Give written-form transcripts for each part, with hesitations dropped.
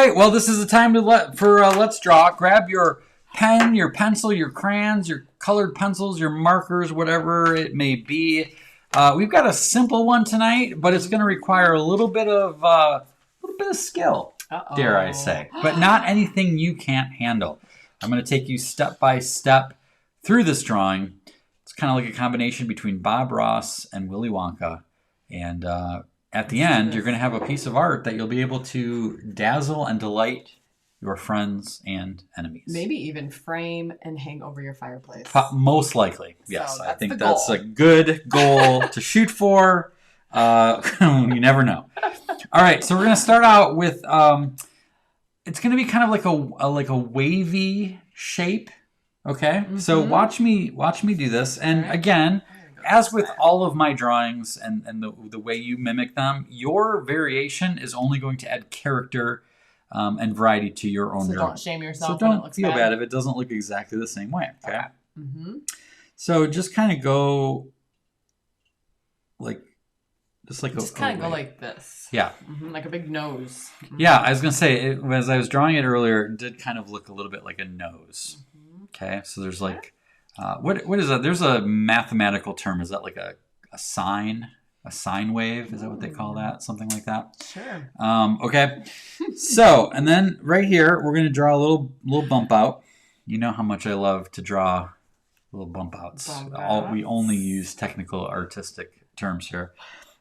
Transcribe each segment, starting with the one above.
right, well, this is the time to let's draw. Grab your pen, your pencil, your crayons, your colored pencils, your markers, whatever it may be. We've got a simple one tonight, but it's going to require a little bit of skill, dare I say, but not anything you can't handle. I'm going to take you step by step through this drawing. It's kind of like a combination between Bob Ross and Willy Wonka, and at the end, you're going to have a piece of art that you'll be able to dazzle and delight your friends and enemies. Maybe even frame and hang over your fireplace. Most likely, yes. I think that's a good goal to shoot for. You never know. All right, so we're going to start out with, it's going to be kind of like a wavy shape, okay? Mm-hmm. So watch me do this. And again, as with all of my drawings and the way you mimic them, your variation is only going to add character and variety to your own drawing. So don't shame yourself. So don't feel bad if it doesn't look exactly the same way, okay? Mm-hmm. So just kind of go like go like this. Yeah. Mm-hmm, like a big nose. Mm-hmm. Yeah, I was going to say, as I was drawing it earlier, it did kind of look a little bit like a nose. Mm-hmm. Okay, so there's like... what is that? There's a mathematical term. Is that like a sine? A sine wave? Is that what they call that? Something like that? Sure. Okay. So, and then right here, we're going to draw a little bump out. You know how much I love to draw little bump outs. We only use technical artistic terms here.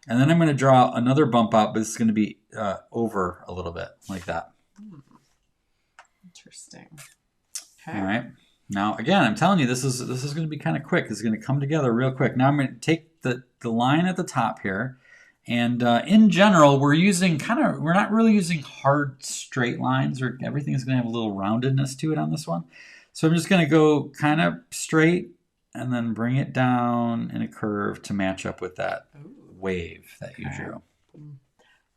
And then I'm going to draw another bump out, but it's going to be over a little bit, like that. Interesting. Okay. All right. Now, again, I'm telling you, this is going to be kind of quick. It's going to come together real quick. Now, I'm going to take the line at the top here. And in general, we're not really using hard straight lines. Everything is going to have a little roundedness to it on this one. So I'm just going to go kind of straight and then bring it down in a curve to match up with that wave that you drew.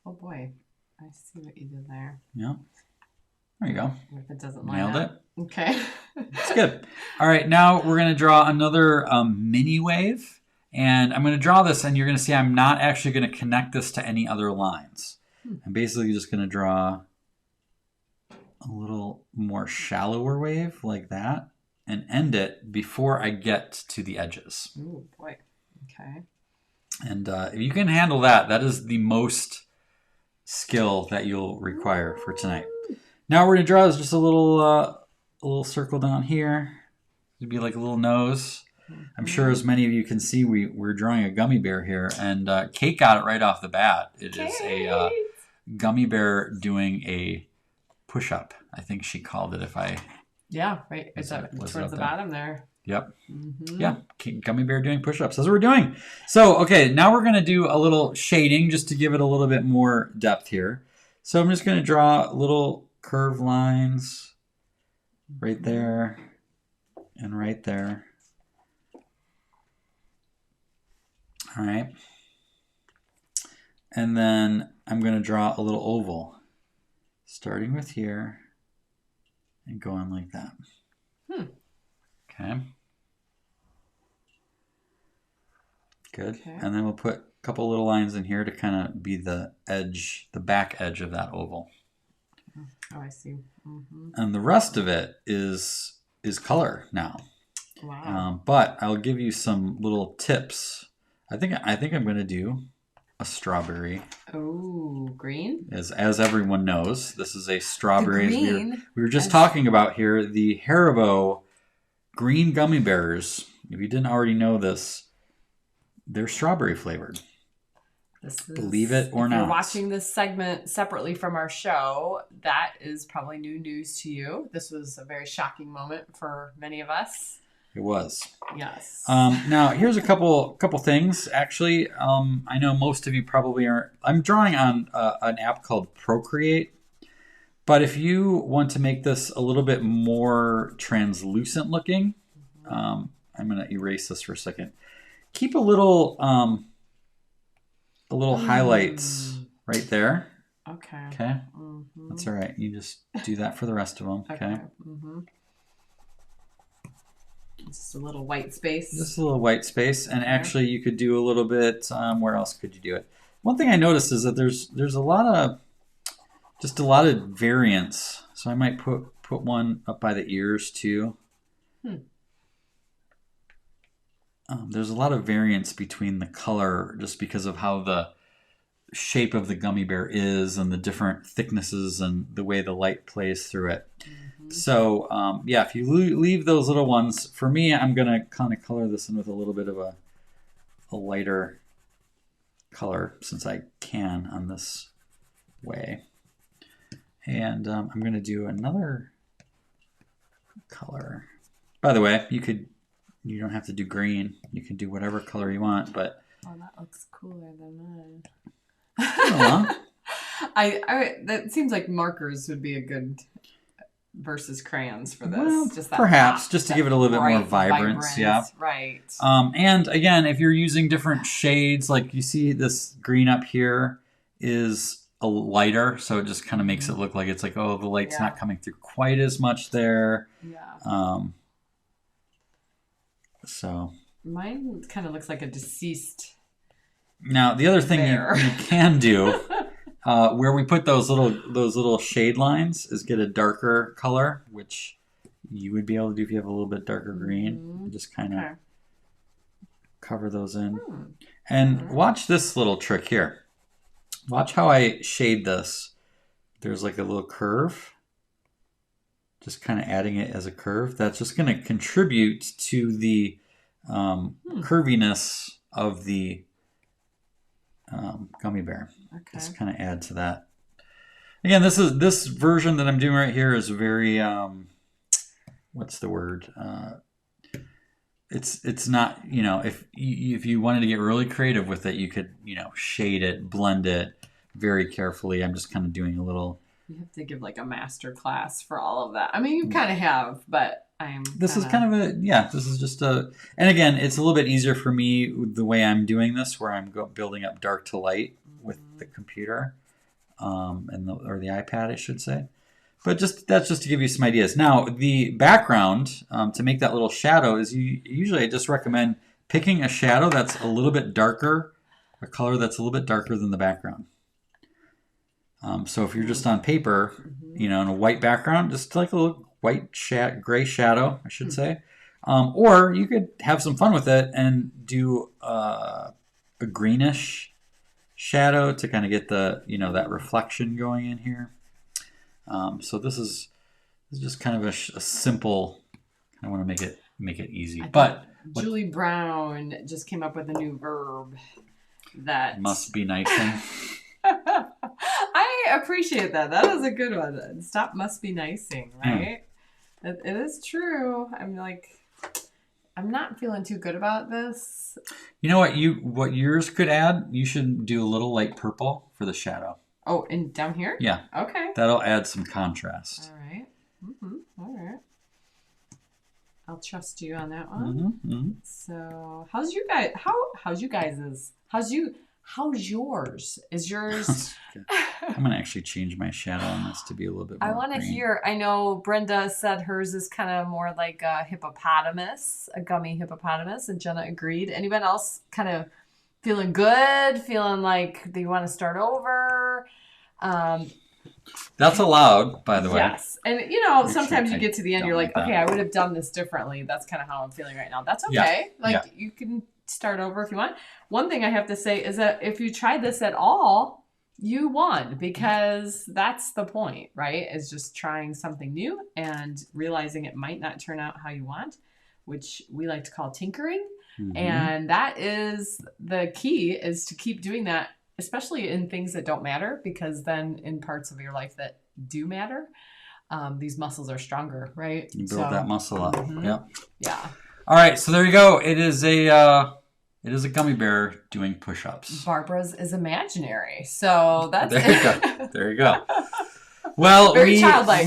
Oh, boy. I see what you did there. Yeah. There you go. If it doesn't line Nailed up. it. Okay. That's good. All right, now we're going to draw another mini wave. And I'm going to draw this, and you're going to see I'm not actually going to connect this to any other lines. I'm basically just going to draw a little more shallower wave like that and end it before I get to the edges. Oh, boy. Okay. And if you can handle that, that is the most skill that you'll require for tonight. Now we're going to draw is just a little circle down here. It'd be like a little nose. I'm sure as many of you can see, we're drawing a gummy bear here. And Kate got it right off the bat. It is a gummy bear doing a push-up. I think she called it Yeah, right. It's towards the bottom there. Yep. Mm-hmm. Yeah, gummy bear doing push-ups. That's what we're doing. So, okay, now we're going to do a little shading just to give it a little bit more depth here. So I'm just going to draw little curved lines right there and right there. All right. And then I'm going to draw a little oval, starting with here and going like that. Okay. Good. Okay. And then we'll put a couple little lines in here to kind of be the edge, the back edge of that oval. Oh, I see. Mm-hmm. And the rest of it is color now. Wow. But I'll give you some little tips. I think I'm going to do a strawberry. Oh, green? As everyone knows, this is a strawberry. We were just talking about here the Haribo green gummy bears. If you didn't already know this, they're strawberry flavored. Believe it or not. If you're watching this segment separately from our show, that is probably new news to you. This was a very shocking moment for many of us. It was. Yes. Now, here's a couple things. Actually, I know most of you probably aren't. I'm drawing on an app called Procreate. But if you want to make this a little bit more translucent looking, I'm going to erase this for a second. Keep a little highlights right there. Okay. Okay. Mm-hmm. That's all right. You just do that for the rest of them. Okay. Mm-hmm. Just a little white space. Just a little white space. And actually you could do a little bit, where else could you do it? One thing I noticed is that there's a lot of just a lot of variance. So I might put one up by the ears too. There's a lot of variance between the color just because of how the shape of the gummy bear is and the different thicknesses and the way the light plays through it. So yeah, if you leave those little ones, for me, I'm going to kind of color this in with a little bit of a lighter color since I can on this way. And I'm going to do another color. By the way, you don't have to do green. You can do whatever color you want, but oh, that looks cooler than mine. That seems like markers would be a good versus crayons for this. Well, just that perhaps pop, just to give it a little bit more vibrance. Yeah, right. And again, if you're using different shades, like you see this green up here is a lighter, so it just kind of makes it look like it's like, oh, the light's not coming through quite as much there. Yeah. So mine kind of looks like a deceased. Now the other thing you can do, where we put those little shade lines, is get a darker color, which you would be able to do if you have a little bit darker green. You just kind of cover those in, and watch this little trick here. Watch how I shade this. There's like a little curve. Just kind of adding it as a curve. That's just going to contribute to the curviness of the gummy bear. Okay. Just kind of add to that. Again, this version that I'm doing right here is very what's the word? It's not, you know, if you wanted to get really creative with it, you could, you know, shade it, blend it very carefully. I'm just kind of doing a little. You have to give like a master class for all of that. I mean, you kind of have, but This is kind of this is just and again, it's a little bit easier for me the way I'm doing this, where I'm building up dark to light with the computer, or the iPad, I should say. But that's just to give you some ideas. Now, the background, to make that little shadow, is usually I just recommend picking a shadow that's a little bit darker, a color that's a little bit darker than the background. So if you're just on paper, you know, in a white background, just like a little white gray shadow, I should say. Or you could have some fun with it and do a greenish shadow to kind of get the, you know, that reflection going in here. So this is just kind of a simple. I want to make it easy, but Julie Brown just came up with a new verb that must be nicing. I appreciate that. That is a good one. Stop must be nicing, right? It is true. I'm not feeling too good about this. You know what yours could add? You should do a little light purple for the shadow. Oh, and down here? Yeah. Okay. That'll add some contrast. All right. All right. I'll trust you on that one. So, how's you guys? How's you guys's? How's yours? Is yours? I'm gonna actually change my shadow on this to be a little bit more. I want to green. hear. I know Brenda said hers is kind of more like a hippopotamus, a gummy hippopotamus, and Jenna agreed. Anyone else kind of feeling good? Feeling like they want to start over? That's allowed, by the way. Yes, and you know, sometimes you get to the end, you're like, okay, I would have done this differently. That's kind of how I'm feeling right now. That's okay. You can start over if you want. One thing I have to say is that if you tried this at all, you won, because that's the point, right? Is just trying something new and realizing it might not turn out how you want, which we like to call tinkering. And that is the key, is to keep doing that, especially in things that don't matter, because then in parts of your life that do matter, these muscles are stronger, right? You build that muscle up. Yep. Yeah. All right, so there you go. It is a gummy bear doing push-ups. Barbara's is imaginary, so that's there you go. There you go. Well, childlike.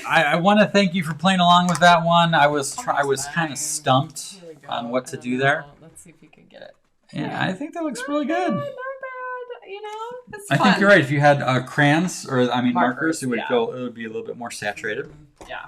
I want to thank you for playing along with that one. I was kind of stumped on what to do there. Let's see if you can get it. Yeah, I think that looks really good. Not bad. You know, it's I fun. think you're right. If you had crayons or markers, it would yeah. It would be a little bit more saturated. Yeah.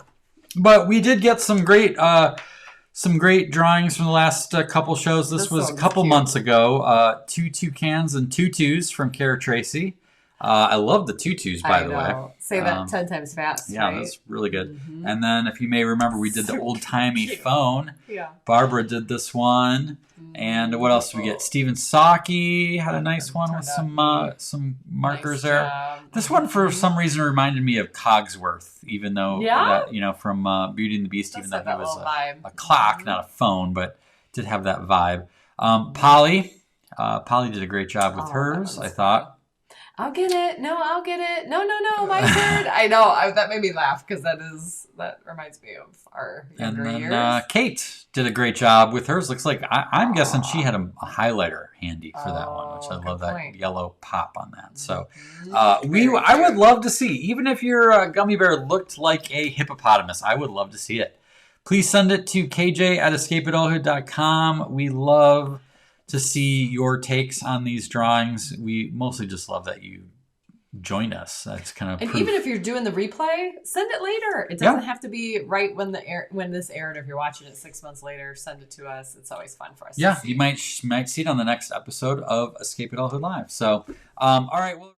But we did get some great drawings from the last couple shows. This was a couple months ago. 2 toucans and 2 twos from Kara Tracy. I love the tutus, by the way. Say that 10 times fast. Yeah, right? that's really good. Mm-hmm. And then if you may remember, we did the old-timey phone. Yeah. Barbara did this one. And what else did we get? Steven Saki had a nice one with some markers there. Job. This one, for some reason, reminded me of Cogsworth, even though, from Beauty and the Beast, even though he was a clock, not a phone, but did have that vibe. Polly did a great job with hers, I thought. I'll get it. No, I'll get it. No, my turn. I know. That made me laugh because that reminds me of our younger years. Kate did a great job with hers. Looks like I'm guessing she had a highlighter handy for that one, which I love that yellow pop on that. So I would love to see, even if your gummy bear looked like a hippopotamus, I would love to see it. Please send it to kj@escapeadulthood.com. We love to see your takes on these drawings. We mostly just love that you joined us. That's kind of even if you're doing the replay, send it later. It doesn't have to be right when this aired. If you're watching it 6 months later, send it to us. It's always fun for us. Yeah, you might see it on the next episode of Escape Adulthood Live. So, all right. Well.